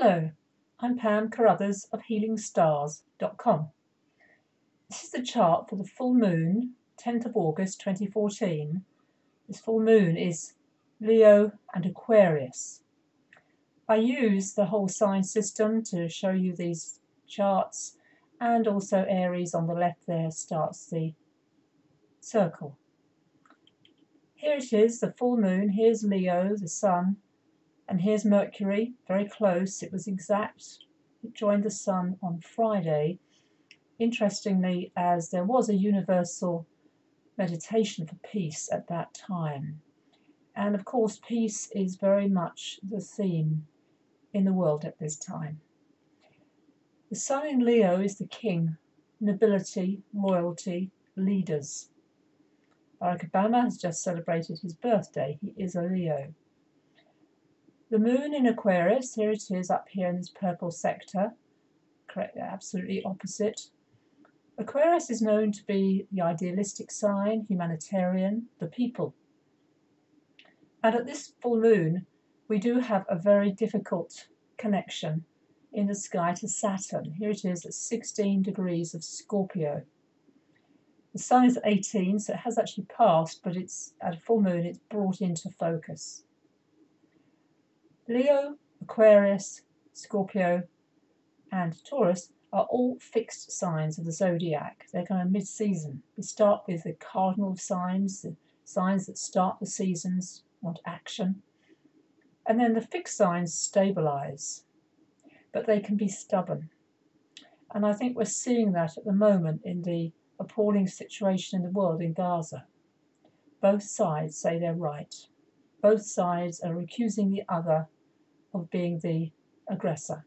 Hello, I'm Pam Carruthers of HealingStars.com. This is the chart for the full moon, 10th of August 2014. This full moon is Leo and Aquarius. I use the whole sign system to show you these charts, and also Aries on the left there starts the circle. Here it is, the full moon. Here's Leo, the sun. And here's Mercury, very close. It was exact. It joined the sun on Friday. Interestingly, as there was a universal meditation for peace at that time. And of course, peace is very much the theme in the world at this time. The sun in Leo is the king, nobility, royalty, leaders. Barack Obama has just celebrated his birthday. He is a Leo. The moon in Aquarius, here it is up here in this purple sector, correct, absolutely opposite. Aquarius is known to be the idealistic sign, humanitarian, the people. And at this full moon, we do have a very difficult connection in the sky to Saturn. Here it is at 16 degrees of Scorpio. The sun is 18, so it has actually passed, but it's at a full moon, it's brought into focus. Leo, Aquarius, Scorpio, and Taurus are all fixed signs of the zodiac. They're kind of mid-season. We start with the cardinal signs, the signs that start the seasons, want action. And then the fixed signs stabilize, but they can be stubborn. And I think we're seeing that at the moment in the appalling situation in the world in Gaza. Both sides say they're right. Both sides are accusing the other of being the aggressor.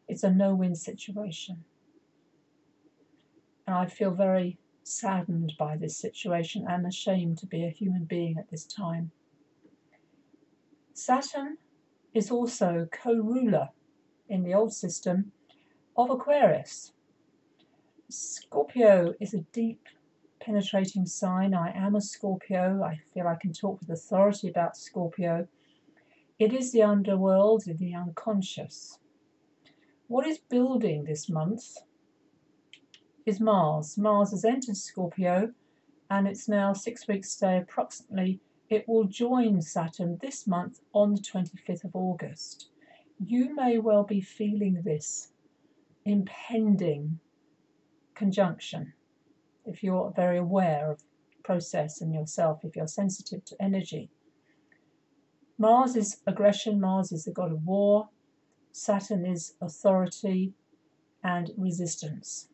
It's a no-win situation. And I feel very saddened by this situation and ashamed to be a human being at this time. Saturn is also co-ruler in the old system of Aquarius. Scorpio is a deep, penetrating sign. I am a Scorpio. I feel I can talk with authority about Scorpio. It is the underworld, the unconscious. What is building this month is Mars. Mars has entered Scorpio, and it's now 6 weeks stay approximately. It will join Saturn this month on the 25th of August. You may well be feeling this impending conjunction if you're very aware of the process in yourself, if you're sensitive to energy. Mars is aggression, Mars is the god of war, Saturn is authority and resistance.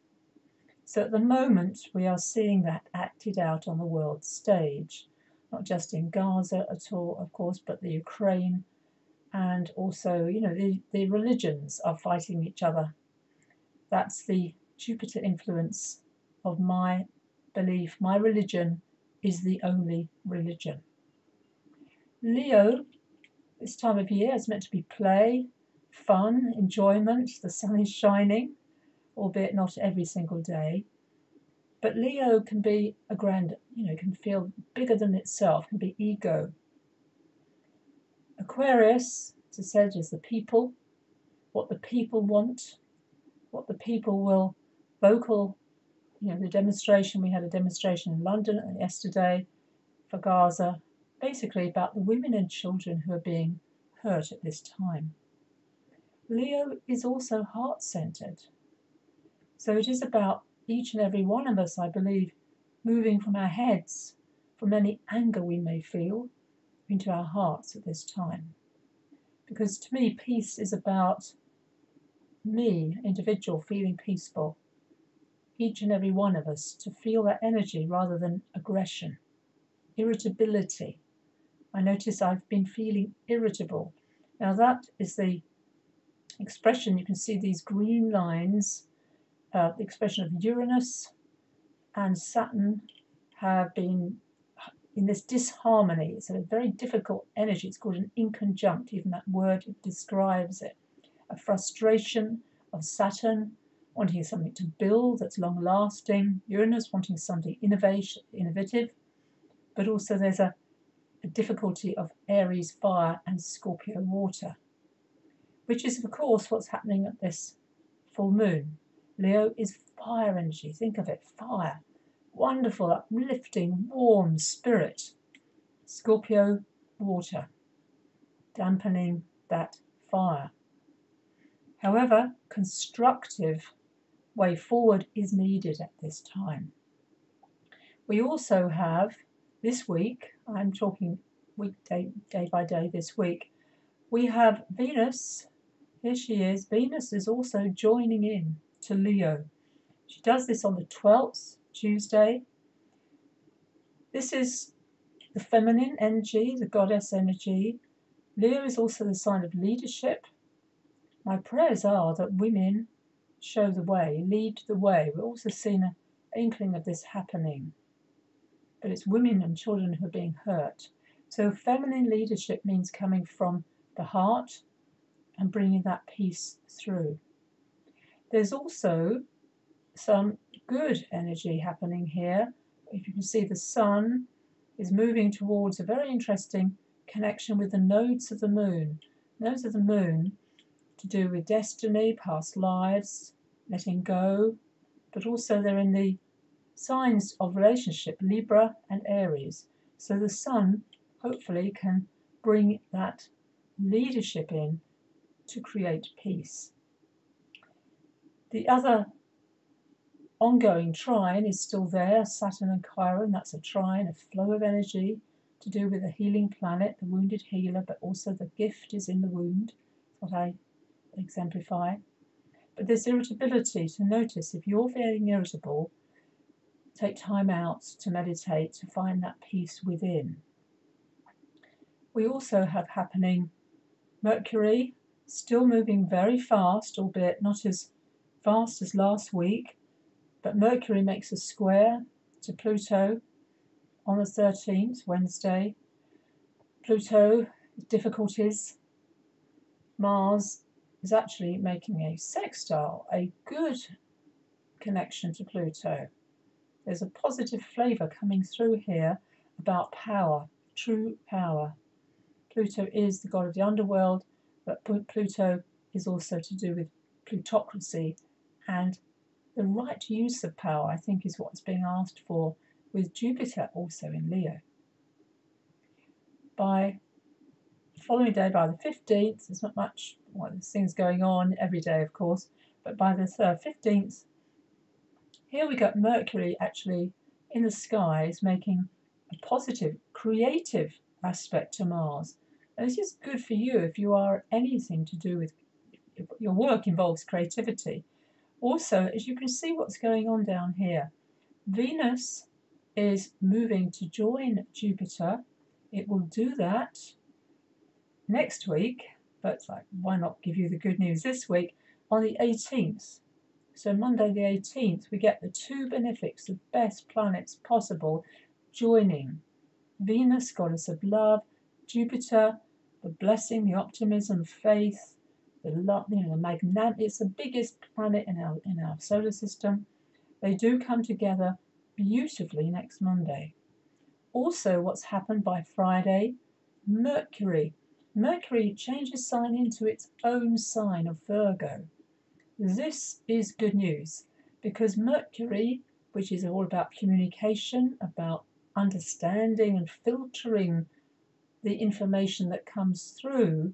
So at the moment we are seeing that acted out on the world stage, not just in Gaza at all, of course, but the Ukraine, and also, the religions are fighting each other. That's the Jupiter influence of my belief. My religion is the only religion. Leo, this time of year, is meant to be play, fun, enjoyment. The sun is shining, albeit not every single day. But Leo can be a grand, can feel bigger than itself, can be ego. Aquarius, as I said, is the people, what the people want, what the people will vocal. The demonstration, we had a demonstration in London yesterday for Gaza, basically about the women and children who are being hurt at this time. Leo is also heart-centered. So it is about each and every one of us, I believe, moving from our heads, from any anger we may feel, into our hearts at this time. Because to me, peace is about me, individual, feeling peaceful. Each and every one of us to feel that energy rather than aggression, irritability. I notice I've been feeling irritable. Now that is the expression, you can see these green lines, the expression of Uranus and Saturn have been in this disharmony. It's a very difficult energy. It's called an inconjunct, even that word describes it. A frustration of Saturn wanting something to build that's long-lasting, Uranus wanting something innovative, but also there's a difficulty of Aries fire and Scorpio water. which is of course what's happening at this full moon. Leo is fire energy. Think of it, fire. Wonderful, uplifting, warm spirit. Scorpio, water, dampening that fire. However, constructive way forward is needed at this time. We also have this week, I'm talking weekday, day by day this week, we have Venus. Here she is. Venus is also joining in to Leo. She does this on the 12th, Tuesday. This is the feminine energy, the goddess energy. Leo is also the sign of leadership. My prayers are that women show the way, lead the way. We're also seeing an inkling of this happening. But it's women and children who are being hurt. So feminine leadership means coming from the heart and bringing that peace through. There's also some good energy happening here. If you can see, the sun is moving towards a very interesting connection with the nodes of the moon. Nodes of the moon to do with destiny, past lives, letting go, but also they're in the signs of relationship, Libra and Aries. So the sun hopefully can bring that leadership in to create peace. The other ongoing trine is still there, Saturn and Chiron. That's a trine, a flow of energy to do with the healing planet, the wounded healer, but also the gift is in the wound, what I exemplify. But there's irritability to notice. If you're feeling irritable, take time out to meditate, to find that peace within. We also have happening Mercury, still moving very fast, albeit not as fast as last week, but Mercury makes a square to Pluto on the 13th, Wednesday. Pluto, difficulties. Mars is actually making a sextile, a good connection to Pluto. There's a positive flavour coming through here about power, true power. Pluto is the god of the underworld, but Pluto is also to do with plutocracy, and the right use of power, I think, is what's being asked for, with Jupiter also in Leo. By the following day, by the 15th, there's not much, there's things going on every day, of course, but by the 15th, here we got Mercury actually in the skies making a positive, creative aspect to Mars. And this is good for you if you are anything to do with, if your work involves creativity. Also, as you can see what's going on down here, Venus is moving to join Jupiter. It will do that next week, but why not give you the good news this week, on the 18th. So Monday the 18th, we get the two benefics, the best planets possible, joining. Venus, goddess of love, Jupiter, the blessing, the optimism, faith, the love, the magnet. It's the biggest planet in our solar system. They do come together beautifully next Monday. Also, what's happened by Friday, Mercury. Mercury changes sign into its own sign of Virgo. This is good news because Mercury, which is all about communication, about understanding and filtering the information that comes through,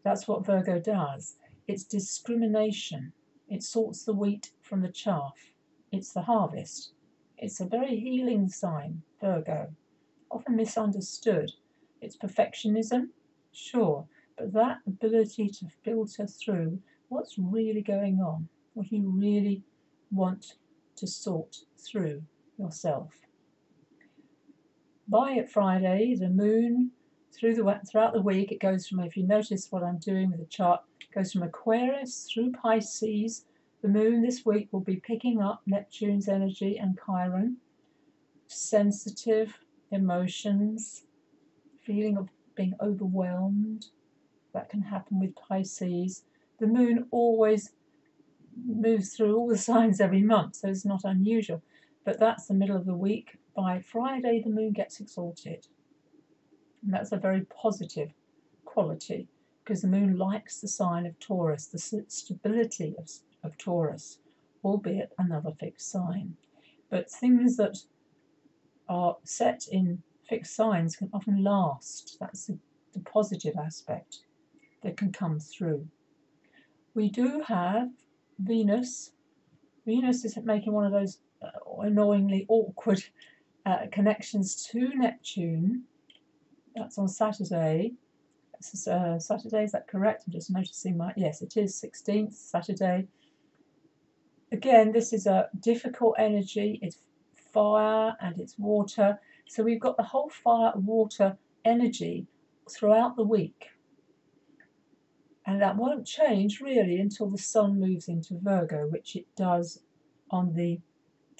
that's what Virgo does. It's discrimination. It sorts the wheat from the chaff. It's the harvest. It's a very healing sign, Virgo, often misunderstood. It's perfectionism, sure, but that ability to filter through what's really going on, what you really want to sort through yourself. By Friday, the moon, throughout the week, it goes from, if you notice what I'm doing with the chart, it goes from Aquarius through Pisces. The moon this week will be picking up Neptune's energy and Chiron. Sensitive emotions, feeling of being overwhelmed. That can happen with Pisces. The moon always moves through all the signs every month, so it's not unusual. But that's the middle of the week. By Friday, the moon gets exalted. And that's a very positive quality. because the moon likes the sign of Taurus, the stability of Taurus, albeit another fixed sign. But things that are set in fixed signs can often last. That's the positive aspect that can come through. We do have Venus. Venus is making one of those annoyingly awkward connections to Neptune. That's on Saturday. Saturday, is that correct? I'm just noticing yes, it is 16th Saturday. Again, this is a difficult energy. It's fire and it's water. So we've got the whole fire-water energy throughout the week. And that won't change really until the Sun moves into Virgo, which it does on the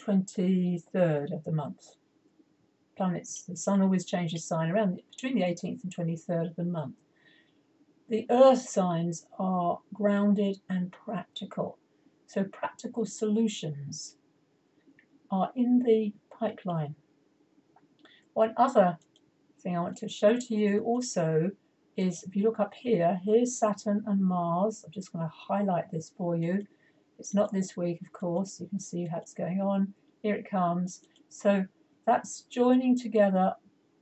23rd of the month. The Sun always changes sign around between the 18th and 23rd of the month. The earth signs are grounded and practical. So practical solutions are in the pipeline. One other thing I want to show to you also is, if you look up here, here's Saturn and Mars. I'm just going to highlight this for you. It's not this week, of course. You can see how it's going on. Here it comes. So that's joining together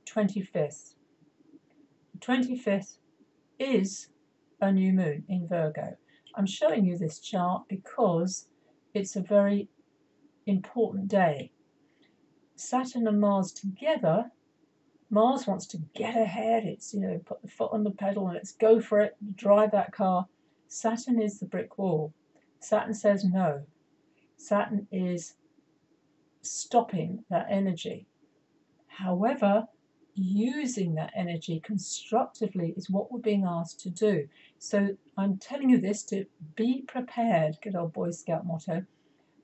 25th. The 25th is a new moon in Virgo. I'm showing you this chart because it's a very important day. Saturn and Mars together. Mars wants to get ahead. It's, put the foot on the pedal and let's go for it, drive that car. Saturn is the brick wall. Saturn says no. Saturn is stopping that energy. However, using that energy constructively is what we're being asked to do. So I'm telling you this to be prepared, good old Boy Scout motto,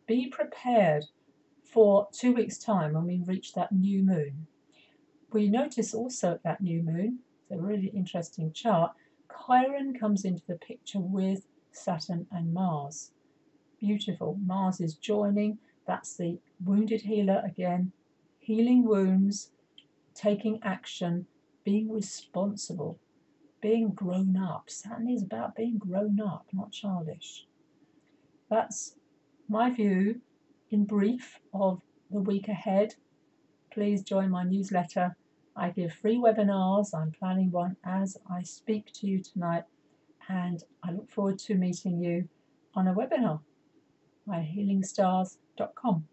be prepared for 2 weeks' time when we reach that new moon. We notice also at that new moon, it's a really interesting chart, Chiron comes into the picture with Saturn and Mars. Beautiful. Mars is joining. That's the wounded healer again, healing wounds, taking action, being responsible, being grown up. Saturn is about being grown up, not childish. That's my view in brief of the week ahead. Please join my newsletter. I give free webinars. I'm planning one as I speak to you tonight, and I look forward to meeting you on a webinar. myhealingstars.com